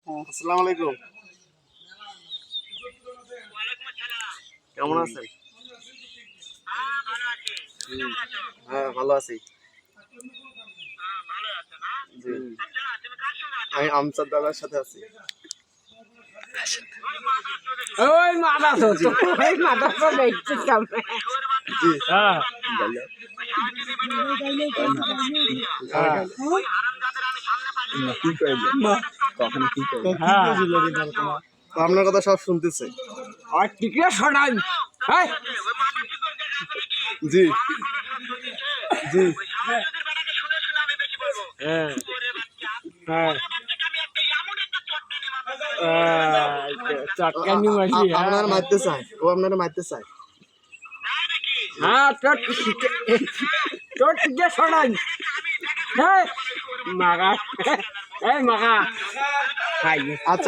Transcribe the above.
আসসালামু আলাইকুম। কেমন আছেন? হ্যাঁ, ভালো আছি। জি, আমি আমজাদ দাদার সাথে আছি। ওই মাথা তো ওই মাথা তো দেখছিস কেমনে? জি, হ্যাঁ কি কইলেন? কখনো কি কইলেন? হ্যাঁ তো আপনার কথা সব শুনতেছে। আর টিকিয়ে শোনাই হ্যাঁ জি, জি, হ্যাঁ হ্যাঁ চটকানি মারছি আপনার মারতে চায়, ও আপনারা মারতে চায়। হ্যাঁ তোর টিকিয়ে শোনাই হ্যাঁ মাগা এই মাগা খাই আচ্ছা।